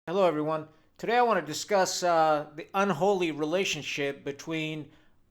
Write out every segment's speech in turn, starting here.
Hello, everyone. Today I want to discuss the unholy relationship between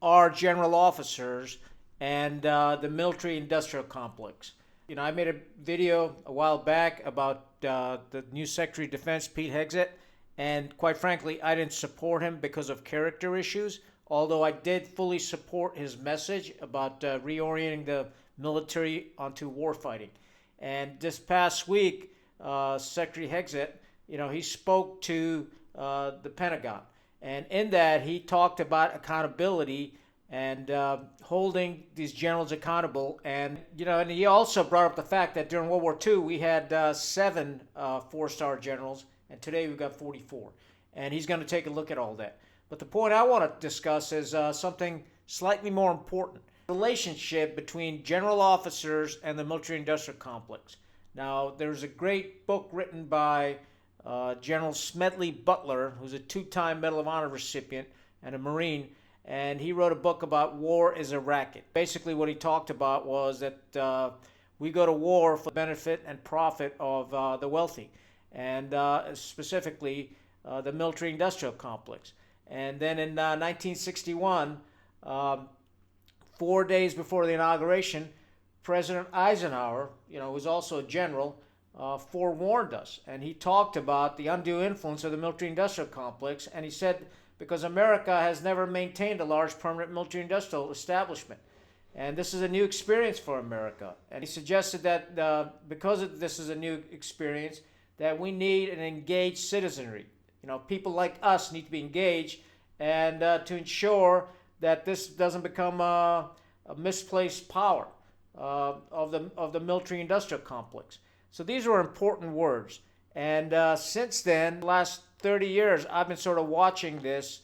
our general officers and the military industrial complex. I made a video a while back about the new Secretary of Defense, Pete Hegseth, and quite frankly, I didn't support him because of character issues, although I did fully support his message about reorienting the military onto warfighting. And this past week, Secretary Hegseth, he spoke to the Pentagon. And in that, he talked about accountability and holding these generals accountable. And he also brought up the fact that during World War II, we had seven four-star generals, and today we've got 44. And he's going to take a look at all that. But the point I want to discuss is something slightly more important. The relationship between general officers and the military-industrial complex. Now, there's a great book written by General Smedley Butler, who's a two-time Medal of Honor recipient and a Marine, and he wrote a book about war is a racket. Basically, what he talked about was that we go to war for the benefit and profit of the wealthy, and specifically the military-industrial complex. And then in 1961, 4 days before the inauguration, President Eisenhower, who's also a general, forewarned us. And he talked about the undue influence of the military-industrial complex. And he said, because America has never maintained a large permanent military-industrial establishment. And this is a new experience for America. And he suggested that because this is a new experience, that we need an engaged citizenry. People like us need to be engaged and to ensure that this doesn't become a misplaced power of the military-industrial complex. So these were important words. And since then, the last 30 years, I've been sort of watching this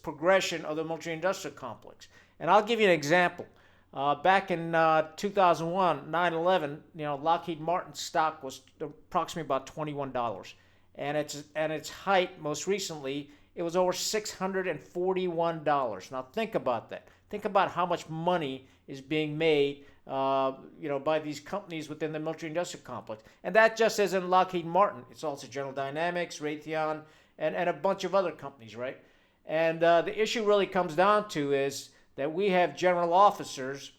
progression of the military-industrial complex. And I'll give you an example. Back in 2001, 9/11, Lockheed Martin's stock was approximately about $21. And at its height, most recently, it was over $641. Now think about that. Think about how much money is being made by these companies within the military-industrial complex. And that just isn't Lockheed Martin. It's also General Dynamics, Raytheon, and a bunch of other companies, right? And the issue really comes down to is that we have general officers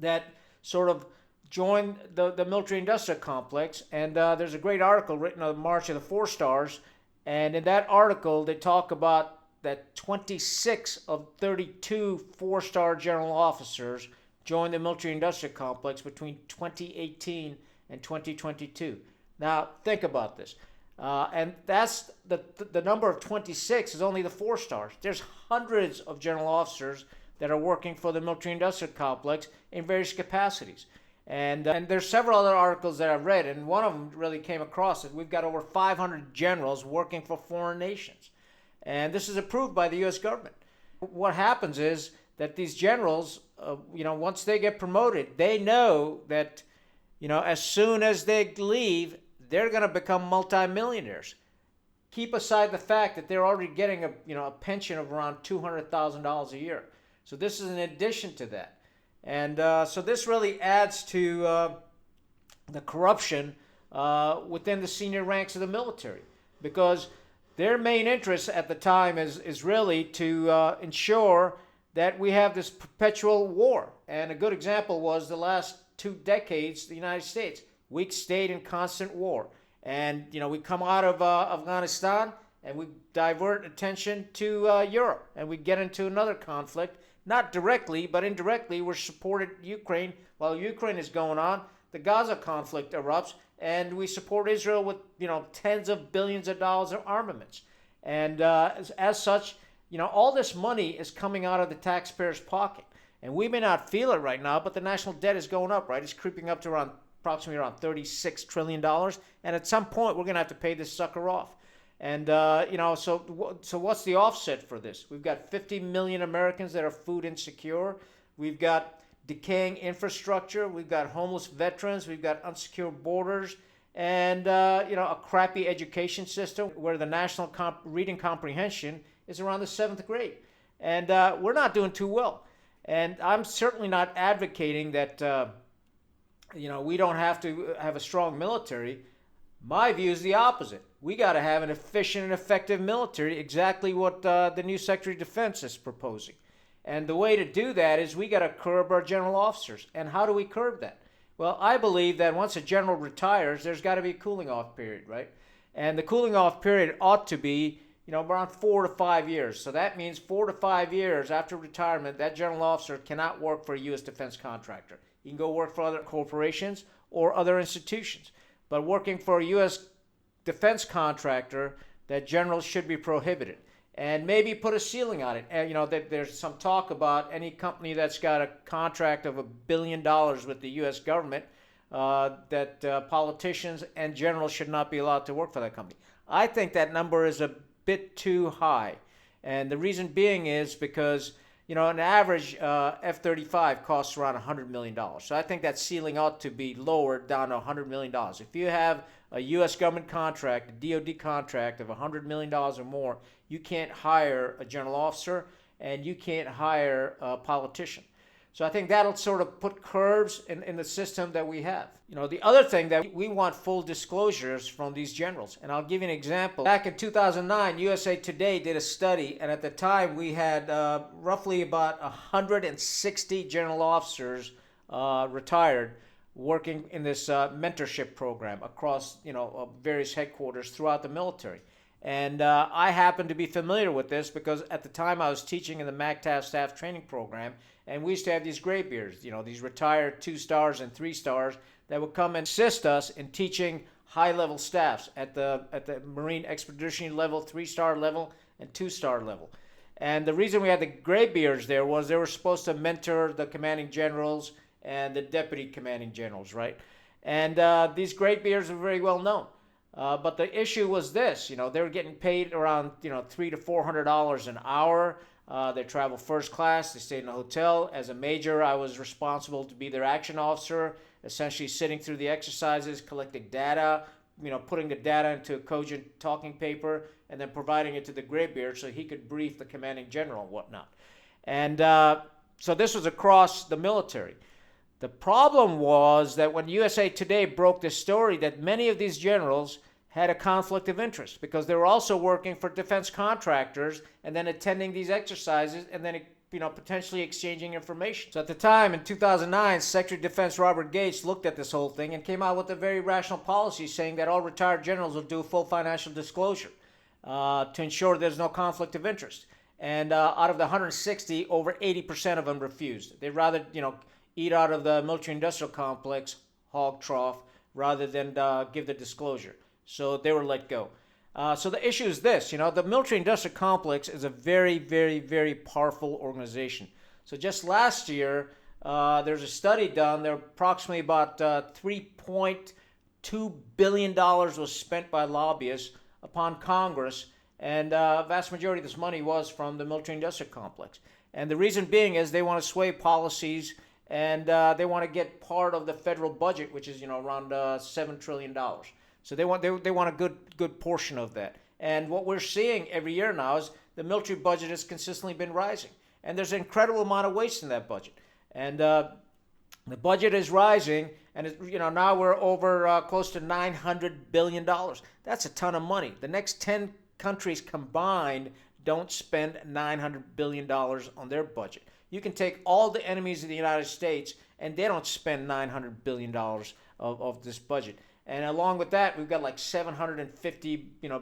that sort of join the military-industrial complex. And there's a great article written on the March of the Four Stars. And in that article, they talk about that 26 of 32 four-star general officers joined the military-industrial complex between 2018 and 2022. Now, think about this. And that's the number of 26 is only the four stars. There's hundreds of general officers that are working for the military-industrial complex in various capacities. And there's several other articles that I've read, and one of them really came across it. We've got over 500 generals working for foreign nations. And this is approved by the U.S. government. What happens is that these generals, once they get promoted, they know that, as soon as they leave, they're going to become multimillionaires. Keep aside the fact that they're already getting a pension of around $200,000 a year. So this is in addition to that. And so this really adds to the corruption within the senior ranks of the military, because their main interest at the time is really to ensure that we have this perpetual war. And a good example was the last 2 decades, the United States. We stayed in constant war. And, we come out of Afghanistan and we divert attention to Europe. And we get into another conflict. Not directly, but indirectly, we're supported Ukraine. While Ukraine is going on, the Gaza conflict erupts, and we support Israel with, tens of billions of dollars of armaments. And as such, all this money is coming out of the taxpayer's pocket. And we may not feel it right now, but the national debt is going up, right? It's creeping up to approximately around $36 trillion. And at some point, we're going to have to pay this sucker off. And, so what's the offset for this? We've got 50 million Americans that are food insecure. We've got decaying infrastructure. We've got homeless veterans. We've got unsecured borders. And, a crappy education system where the national reading comprehension is around the 7th grade. And we're not doing too well. And I'm certainly not advocating that, we don't have to have a strong military. My view is the opposite. we got to have an efficient and effective military, exactly what the new Secretary of Defense is proposing. And the way to do that is we got to curb our general officers. And how do we curb that? Well, I believe that once a general retires, there's got to be a cooling off period, right? And the cooling off period ought to be, around 4 to 5 years. So that means 4 to 5 years after retirement, that general officer cannot work for a U.S. defense contractor. He can go work for other corporations or other institutions. But working for a U.S. defense contractor, that general should be prohibited. And maybe put a ceiling on it. And, that there's some talk about any company that's got a contract of $1 billion with the U.S. government, that politicians and generals should not be allowed to work for that company. I think that number is a bit too high. And the reason being is because, an average F-35 costs around $100 million. So I think that ceiling ought to be lowered down to $100 million. If you have a U.S. government contract, a DoD contract of $100 million or more, you can't hire a general officer and you can't hire a politician. So I think that'll sort of put curbs in the system that we have. The other thing that we want full disclosures from these generals. And I'll give you an example. Back in 2009, USA Today did a study, and at the time we had roughly about 160 general officers retired working in this mentorship program across various headquarters throughout the military. And I happen to be familiar with this because at the time I was teaching in the MACTAF staff training program, and we used to have these graybeards, these retired 2 stars and 3 stars that would come and assist us in teaching high-level staffs at the Marine Expeditionary level, 3-star level, and 2-star level. And the reason we had the graybeards there was they were supposed to mentor the commanding generals and the deputy commanding generals, right? And these graybeards were very well known. But the issue was this, they were getting paid around, $300 to $400 an hour. They traveled first class. They stayed in a hotel. As a major, I was responsible to be their action officer, essentially sitting through the exercises, collecting data, putting the data into a cogent talking paper, and then providing it to the graybeard so he could brief the commanding general and whatnot. And so this was across the military. The problem was that when USA Today broke this story, that many of these generals had a conflict of interest because they were also working for defense contractors and then attending these exercises and then potentially exchanging information. So at the time, in 2009, Secretary of Defense Robert Gates looked at this whole thing and came out with a very rational policy saying that all retired generals will do full financial disclosure to ensure there's no conflict of interest. And out of the 160, over 80% of them refused. They'd rather, eat out of the military-industrial complex, hog trough, rather than give the disclosure. So they were let go. So the issue is this, the military-industrial complex is a very, very, very powerful organization. So just last year, there's a study done. There were approximately about $3.2 billion was spent by lobbyists upon Congress, and vast majority of this money was from the military-industrial complex. And the reason being is they want to sway policies, and they want to get part of the federal budget, which is around $7 trillion. So they want a good portion of that. And what we're seeing every year now is the military budget has consistently been rising, and there's an incredible amount of waste in that budget. And the budget is rising, and now we're over close to $900 billion. That's a ton of money. The next 10 countries combined don't spend $900 billion on their budget. You can take all the enemies of the United States, and they don't spend $900 billion of this budget. And along with that, we've got like 750,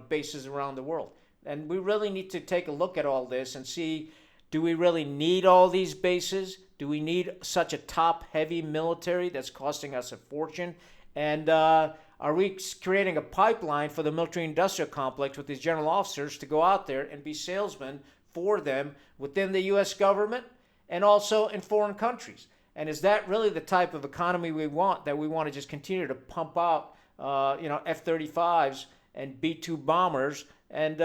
bases around the world. And we really need to take a look at all this and see, do we really need all these bases? Do we need such a top-heavy military that's costing us a fortune? And are we creating a pipeline for the military-industrial complex with these general officers to go out there and be salesmen for them within the U.S. government and also in foreign countries? And is that really the type of economy we want, that we want to just continue to pump out F-35s and B-2 bombers and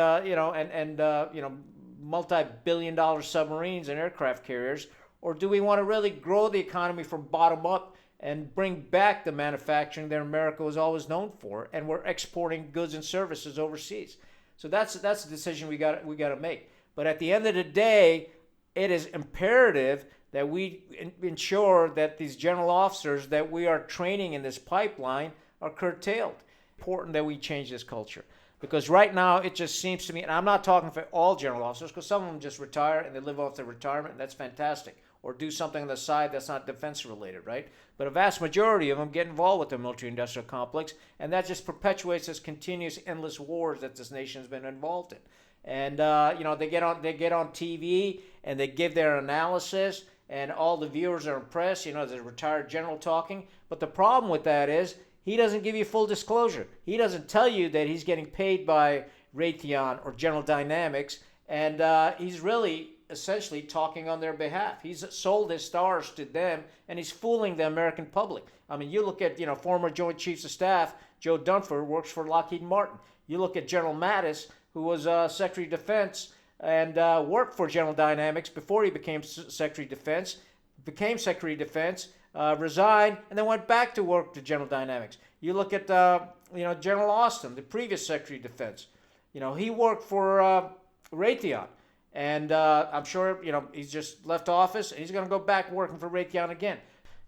multi-billion-dollar submarines and aircraft carriers, or do we want to really grow the economy from bottom up and bring back the manufacturing that America was always known for, and we're exporting goods and services overseas? So that's the decision we got to make. But at the end of the day, it is imperative that we ensure that these general officers that we are training in this pipeline are curtailed. Important that we change this culture. Because right now it just seems to me, and I'm not talking for all general officers, because some of them just retire and they live off their retirement, and that's fantastic. Or do something on the side that's not defense related, right? But a vast majority of them get involved with the military-industrial complex, and that just perpetuates this continuous, endless wars that this nation has been involved in. And they get on TV and they give their analysis, and all the viewers are impressed. There's a retired general talking. But the problem with that is he doesn't give you full disclosure. He doesn't tell you that he's getting paid by Raytheon or General Dynamics, and he's really essentially talking on their behalf. He's sold his stars to them, and he's fooling the American public. I mean, you look at former Joint Chiefs of Staff Joe Dunford works for Lockheed Martin. You look at General Mattis, who was Secretary of Defense and worked for General Dynamics before he became Secretary of Defense, resigned, and then went back to work to General Dynamics. You look at General Austin, the previous Secretary of Defense. He worked for Raytheon, and I'm sure he's just left office, and he's going to go back working for Raytheon again.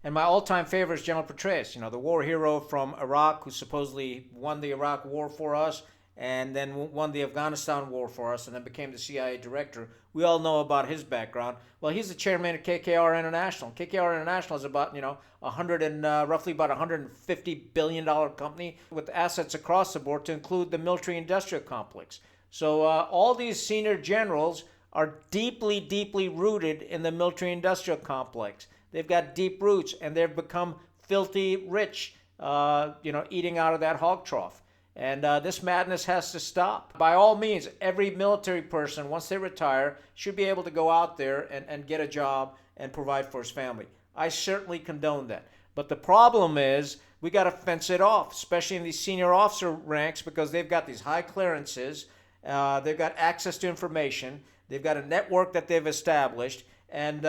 And my all-time favorite is General Petraeus, the war hero from Iraq, who supposedly won the Iraq War for us, and then won the Afghanistan war for us, and then became the CIA director. We all know about his background. Well, he's the chairman of KKR International. KKR International is about, roughly about $150 billion company with assets across the board to include the military-industrial complex. So all these senior generals are deeply, deeply rooted in the military-industrial complex. They've got deep roots, and they've become filthy rich, eating out of that hog trough. And this madness has to stop. By all means, every military person, once they retire, should be able to go out there and get a job and provide for his family. I certainly condone that. But the problem is we got to fence it off, especially in these senior officer ranks, because they've got these high clearances, they've got access to information, they've got a network that they've established, and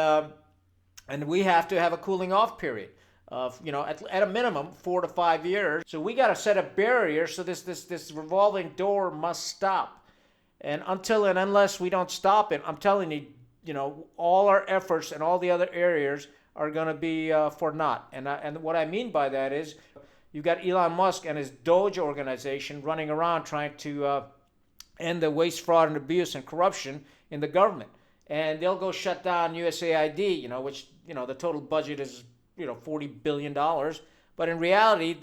we have to have a cooling off period of, at a minimum 4 to 5 years. So we got to set a barrier so this revolving door must stop. And until and unless we don't stop it, I'm telling you, all our efforts and all the other areas are going to be for naught. And what I mean by that is you've got Elon Musk and his Doge organization running around trying to end the waste, fraud, and abuse and corruption in the government. And they'll go shut down USAID, which, the total budget is $40 billion. But in reality,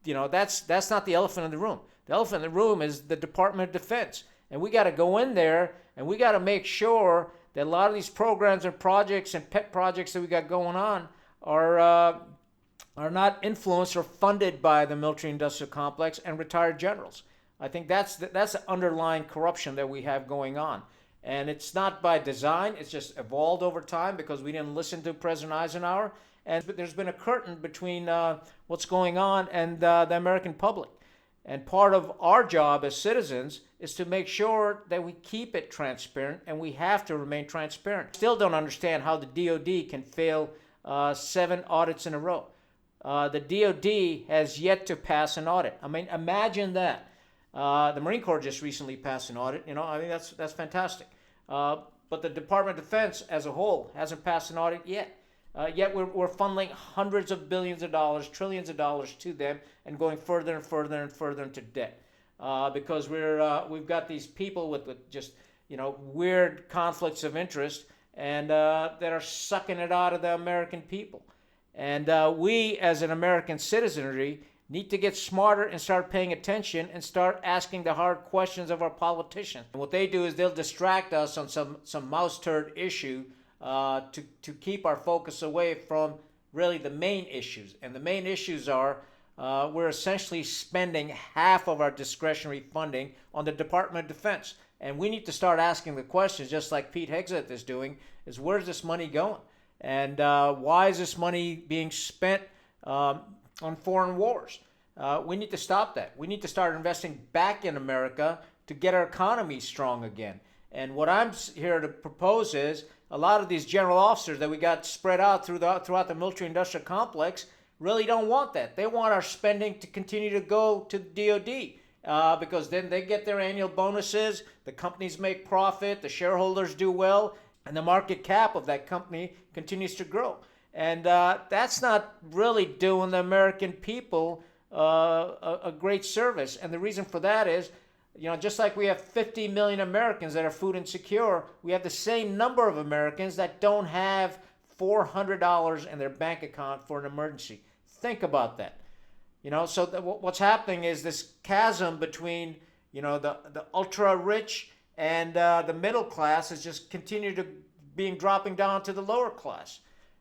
that's not the elephant in the room. The elephant in the room is the Department of Defense. And we got to go in there and we got to make sure that a lot of these programs and projects and pet projects that we got going on are not influenced or funded by the military-industrial complex and retired generals. I think that's the underlying corruption that we have going on. And it's not by design. It's just evolved over time because we didn't listen to President Eisenhower. And there's been a curtain between what's going on and the American public. And part of our job as citizens is to make sure that we keep it transparent, and we have to remain transparent. Still don't understand how the DOD can fail 7 audits in a row. The DOD has yet to pass an audit. I mean, imagine that. The Marine Corps just recently passed an audit. That's fantastic. But the Department of Defense as a whole hasn't passed an audit yet. Yet we're funneling hundreds of billions of dollars, trillions of dollars to them, and going further and further and further into debt, because we've got these people with just weird conflicts of interest, and that are sucking it out of the American people. And we, as an American citizenry, need to get smarter and start paying attention and start asking the hard questions of our politicians. And what they do is they'll distract us on some mouse turd issue to keep our focus away from really the main issues. And the main issues are we're essentially spending half of our discretionary funding on the Department of Defense. And we need to start asking the questions, just like Pete Hegseth is doing, is where's this money going? And why is this money being spent on foreign wars? We need to stop that. We need to start investing back in America to get our economy strong again. And what I'm here to propose is a lot of these general officers that we got spread out throughout the military-industrial complex really don't want that. They want our spending to continue to go to the DOD because then they get their annual bonuses, the companies make profit, the shareholders do well, and the market cap of that company continues to grow. And that's not really doing the American people a great service. And the reason for that is Just like we have 50 million Americans that are food insecure, we have the same number of Americans that don't have $400 in their bank account for an emergency. Think about that. So what's happening is this chasm between, the ultra rich and the middle class is just continue to dropping down to the lower class.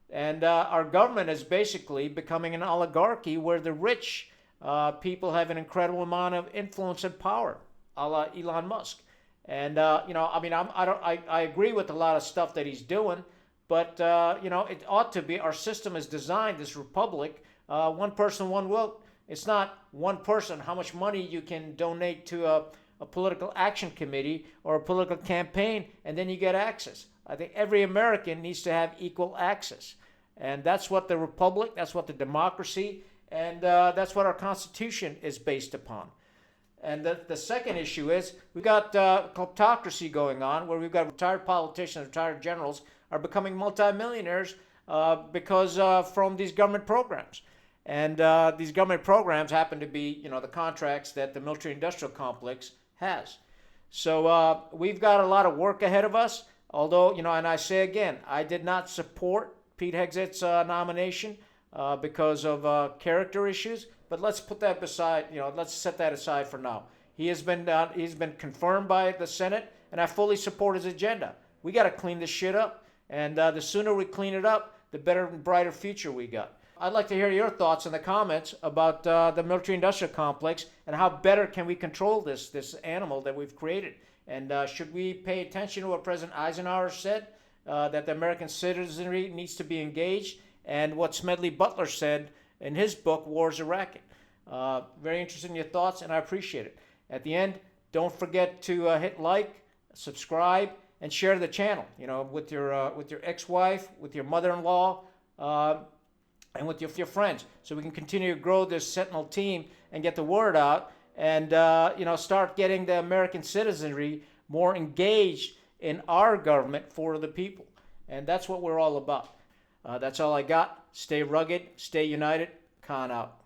And our government is basically becoming an oligarchy where the rich people have an incredible amount of influence and power, a la Elon Musk. And I agree with a lot of stuff that he's doing, but it ought to be. Our system is designed, this republic, one person, one vote. It's not one person, how much money you can donate to a political action committee or a political campaign, and then you get access. I think every American needs to have equal access. And that's what the republic, that's what the democracy, and that's what our Constitution is based upon. And the second issue is we've got kleptocracy going on, where we've got retired politicians, retired generals are becoming multimillionaires because from these government programs. And these government programs happen to be, the contracts that the military-industrial complex has. So we've got a lot of work ahead of us. Although, and I say again, I did not support Pete Hegseth's nomination because of character issues. But let's put that beside, let's set that aside for now. He's been confirmed by the Senate, and I fully support his agenda. We got to clean this shit up. And the sooner we clean it up, the better and brighter future we got. I'd like to hear your thoughts in the comments about the military-industrial complex and how better can we control this animal that we've created. And should we pay attention to what President Eisenhower said, that the American citizenry needs to be engaged, and what Smedley Butler said in his book, War's a Racket. Very interested in your thoughts, and I appreciate it. At the end, don't forget to hit like, subscribe, and share the channel, with your ex-wife, with your mother-in-law, and with your friends, so we can continue to grow this Sentinel team and get the word out, and start getting the American citizenry more engaged in our government for the people. And that's what we're all about. That's all I got. Stay rugged, stay united. Khan out.